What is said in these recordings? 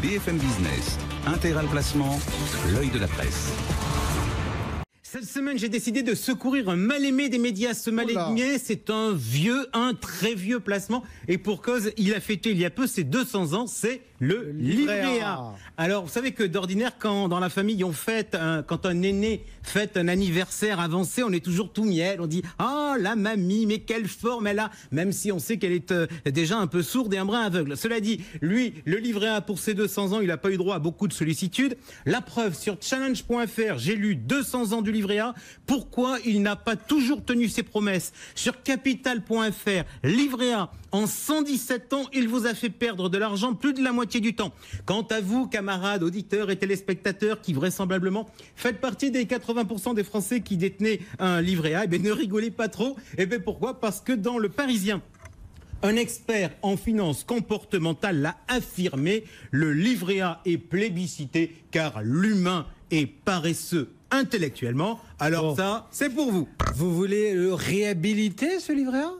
BFM Business, Intégral Placement, l'œil de la presse. Cette semaine, j'ai décidé de secourir un mal-aimé des médias. Ce mal-aimé, c'est un très vieux placement. Et pour cause, il a fêté il y a peu ses 200 ans, c'est le livret A. Alors, vous savez que d'ordinaire, quand dans la famille, quand un aîné fête un anniversaire avancé, on est toujours tout miel. On dit « Ah, la mamie, mais quelle forme elle a !» Même si on sait qu'elle est déjà un peu sourde et un brin aveugle. Cela dit, lui, le livret A pour ses 200 ans, il n'a pas eu droit à beaucoup de sollicitudes. La preuve, sur challenge.fr, j'ai lu 200 ans du livret A. Pourquoi il n'a pas toujours tenu ses promesses? Sur capital.fr, livret A, en 117 ans, il vous a fait perdre de l'argent plus de la moitié du temps. Quant à vous, camarades, auditeurs et téléspectateurs, qui vraisemblablement faites partie des 80% des Français qui détenaient un livret A, eh bien, ne rigolez pas trop. Eh bien, pourquoi? Parce que dans Le Parisien, un expert en finance comportementale l'a affirmé, le livret A est plébiscité car l'humain est paresseux intellectuellement. Alors ça, c'est pour vous. Vous voulez le réhabiliter, ce livret A ?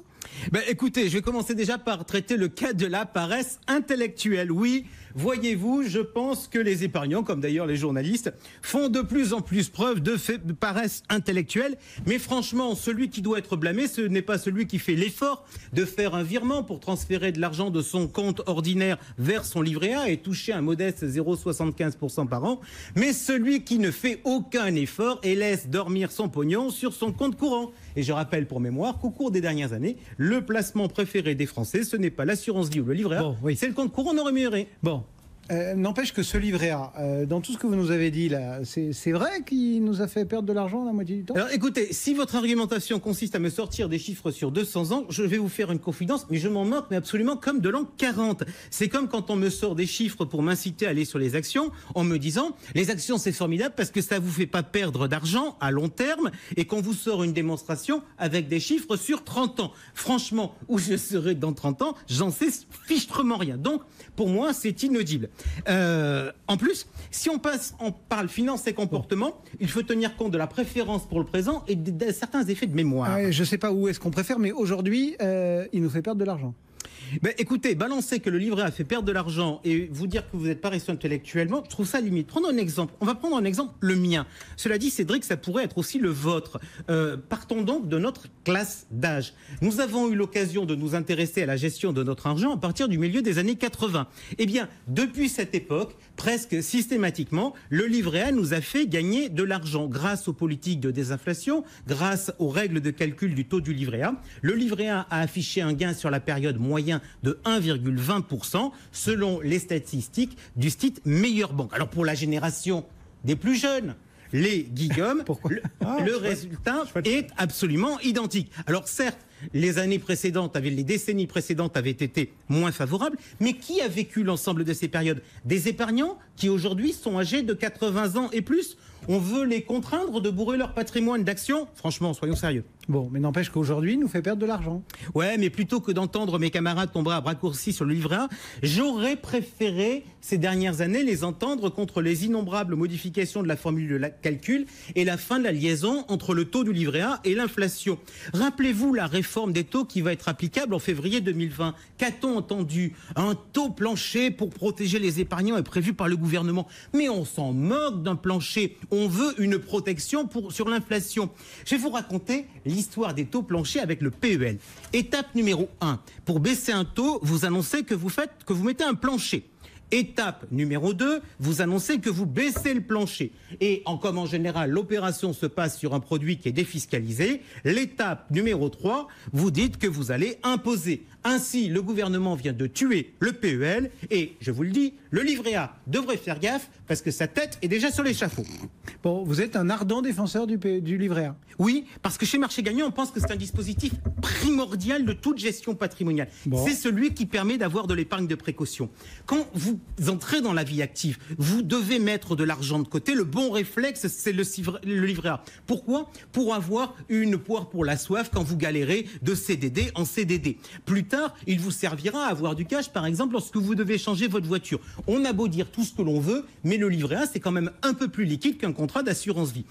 Ben, écoutez, je vais commencer déjà par traiter le cas de la paresse intellectuelle. Oui, voyez-vous, je pense que les épargnants, comme d'ailleurs les journalistes, font de plus en plus preuve de paresse intellectuelle. Mais franchement, celui qui doit être blâmé, ce n'est pas celui qui fait l'effort de faire un virement pour transférer de l'argent de son compte ordinaire vers son livret A et toucher un modeste 0,75% par an, mais celui qui ne fait aucun effort et laisse dormir son pognon sur son compte courant. Et je rappelle pour mémoire qu'au cours des dernières années, le placement préféré des Français, ce n'est pas l'assurance vie ou le livret A, c'est le compte courant non rémunéré. Bon. N'empêche que ce livret A, dans tout ce que vous nous avez dit là, c'est vrai qu'il nous a fait perdre de l'argent la moitié du temps? Alors écoutez, si votre argumentation consiste à me sortir des chiffres sur 200 ans, je vais vous faire une confidence, mais je m'en moque, mais absolument comme de l'an 40. C'est comme quand on me sort des chiffres pour m'inciter à aller sur les actions, en me disant, les actions c'est formidable parce que ça vous fait pas perdre d'argent à long terme, et qu'on vous sort une démonstration avec des chiffres sur 30 ans. Franchement, où je serai dans 30 ans, j'en sais fichtrement rien. Donc, pour moi, c'est inaudible. En plus, si on parle finance et comportement, il faut tenir compte de la préférence pour le présent et de certains effets de mémoire. Je ne sais pas où est-ce qu'on préfère, mais aujourd'hui, il nous fait perdre de l'argent. Ben, écoutez, balancer que le livret A fait perdre de l'argent et vous dire que vous êtes paresseux intellectuellement, je trouve ça limite. Prenons un exemple. On va prendre un exemple, le mien. Cela dit, Cédric, ça pourrait être aussi le vôtre. Partons donc de notre classe d'âge. Nous avons eu l'occasion de nous intéresser à la gestion de notre argent à partir du milieu des années 80. Eh bien, depuis cette époque, presque systématiquement, le livret A nous a fait gagner de l'argent grâce aux politiques de désinflation, grâce aux règles de calcul du taux du livret A. Le livret A a affiché un gain sur la période moyen de 1,20% selon les statistiques du site Meilleure Banque. Alors pour la génération des plus jeunes, les Guillaume, le résultat est absolument identique. Alors certes, les décennies précédentes avaient été moins favorables, mais qui a vécu l'ensemble de ces périodes? Des épargnants qui aujourd'hui sont âgés de 80 ans et plus. On veut les contraindre de bourrer leur patrimoine d'actions? Franchement, soyons sérieux. Bon, mais n'empêche qu'aujourd'hui, il nous fait perdre de l'argent. Ouais, mais plutôt que d'entendre mes camarades tomber à bras raccourcis sur le livret A, j'aurais préféré ces dernières années les entendre contre les innombrables modifications de la formule de calcul et la fin de la liaison entre le taux du livret A et l'inflation. Rappelez-vous la réforme des taux qui va être applicable en février 2020. Qu'a-t-on entendu? Un taux plancher pour protéger les épargnants est prévu par le gouvernement. Mais on s'en moque d'un plancher. On veut une protection sur l'inflation. Je vais vous raconter l'histoire des taux planchers avec le PEL. Étape numéro 1. Pour baisser un taux, vous annoncez que vous mettez un plancher. Étape numéro 2, vous annoncez que vous baissez le plancher. Et comme en général, l'opération se passe sur un produit qui est défiscalisé, l'étape numéro 3, vous dites que vous allez imposer. Ainsi, le gouvernement vient de tuer le PEL et, je vous le dis, le livret A devrait faire gaffe parce que sa tête est déjà sur l'échafaud. Bon, vous êtes un ardent défenseur du livret A. Oui, parce que chez Marché Gagnant, on pense que c'est un dispositif primordial de toute gestion patrimoniale. Bon. C'est celui qui permet d'avoir de l'épargne de précaution. Quand vous entrez dans la vie active, vous devez mettre de l'argent de côté. Le bon réflexe, c'est le livret A. Pourquoi? Pour avoir une poire pour la soif quand vous galérez de CDD en CDD. Plus tard, il vous servira à avoir du cash, par exemple, lorsque vous devez changer votre voiture. On a beau dire tout ce que l'on veut, mais le livret A, c'est quand même un peu plus liquide qu'un contrat d'assurance vie.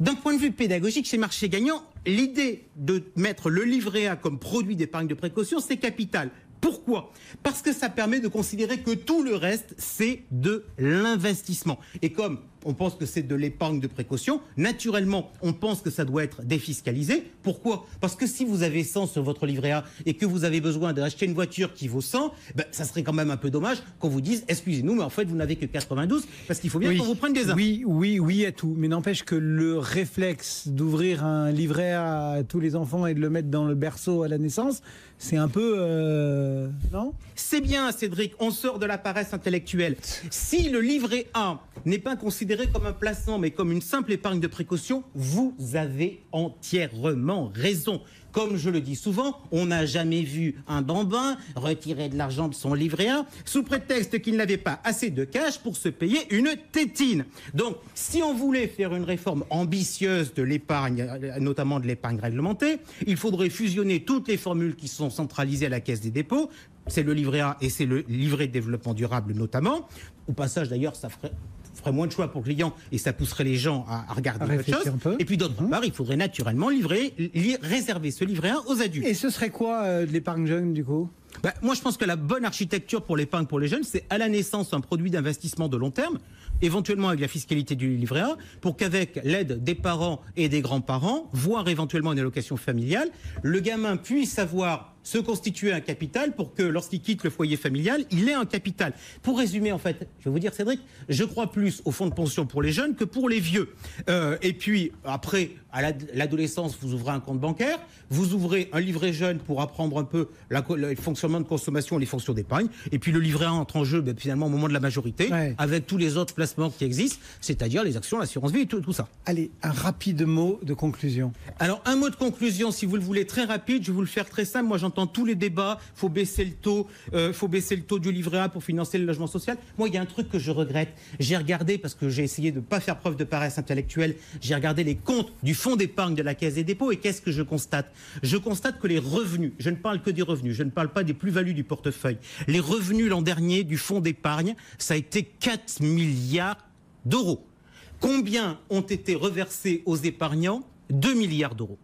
D'un point de vue pédagogique, chez Marché Gagnant, l'idée de mettre le livret A comme produit d'épargne de précaution, c'est capital. Pourquoi? Parce que ça permet de considérer que tout le reste, c'est de l'investissement. Et comme on pense que c'est de l'épargne de précaution, naturellement, on pense que ça doit être défiscalisé. Pourquoi? Parce que si vous avez 100 sur votre livret A et que vous avez besoin d'acheter une voiture qui vaut 100, ben, ça serait quand même un peu dommage qu'on vous dise, excusez-nous, mais en fait, vous n'avez que 92, parce qu'il faut bien qu'on vous prenne des impôts. Oui à tout. Mais n'empêche que le réflexe d'ouvrir un livret à tous les enfants et de le mettre dans le berceau à la naissance, c'est un peu... non? C'est bien, Cédric, on sort de la paresse intellectuelle. Si le livret A n'est pas considéré comme un placement, mais comme une simple épargne de précaution, vous avez entièrement raison. Comme je le dis souvent, on n'a jamais vu un bambin retirer de l'argent de son livret A sous prétexte qu'il n'avait pas assez de cash pour se payer une tétine. Donc, si on voulait faire une réforme ambitieuse de l'épargne, notamment de l'épargne réglementée, il faudrait fusionner toutes les formules qui sont centralisées à la Caisse des dépôts. C'est le livret A et c'est le livret de développement durable notamment. Au passage, d'ailleurs, ça ferait moins de choix pour le client et ça pousserait les gens à regarder autre chose. Et puis d'autre part, il faudrait naturellement réserver ce livret A aux adultes. Et ce serait quoi de l'épargne jeune du coup? Moi, je pense que la bonne architecture pour l'épargne pour les jeunes, c'est à la naissance un produit d'investissement de long terme, éventuellement avec la fiscalité du livret A, pour qu'avec l'aide des parents et des grands-parents, voire éventuellement une allocation familiale, le gamin puisse avoir se constituer un capital pour que lorsqu'il quitte le foyer familial, il ait un capital. Pour résumer, en fait, je vais vous dire, Cédric, je crois plus au fonds de pension pour les jeunes que pour les vieux. Et puis, après, à l'adolescence, vous ouvrez un compte bancaire, vous ouvrez un livret jeune pour apprendre un peu le fonctionnement de consommation, les fonctions d'épargne, et puis le livret A entre en jeu finalement au moment de la majorité, avec tous les autres placements qui existent, c'est-à-dire les actions, l'assurance vie et tout ça. Allez, un rapide mot de conclusion. Alors, un mot de conclusion, si vous le voulez très rapide, je vais vous le faire très simple. Moi, j'entends tous les débats, faut baisser le taux du livret A pour financer le logement social. Moi, il y a un truc que je regrette. J'ai regardé, parce que j'ai essayé de ne pas faire preuve de paresse intellectuelle, j'ai regardé les comptes du fonds d'épargne de la Caisse des dépôts, et qu'est-ce que je constate? Je constate que les revenus, je ne parle que des revenus, je ne parle pas des plus-values du portefeuille, les revenus l'an dernier du fonds d'épargne, ça a été 4 milliards d'euros. Combien ont été reversés aux épargnants? 2 milliards d'euros.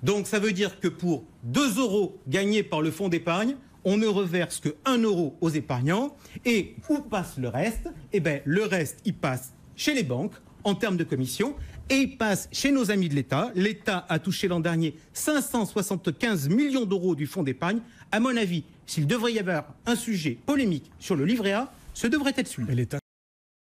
Donc ça veut dire que pour 2 euros gagnés par le fonds d'épargne, on ne reverse que 1 euro aux épargnants. Et où passe le reste? Eh bien, le reste, il passe chez les banques en termes de commission et il passe chez nos amis de l'État. L'État a touché l'an dernier 575 millions d'euros du fonds d'épargne. À mon avis, s'il devrait y avoir un sujet polémique sur le livret A, ce devrait être celui-là.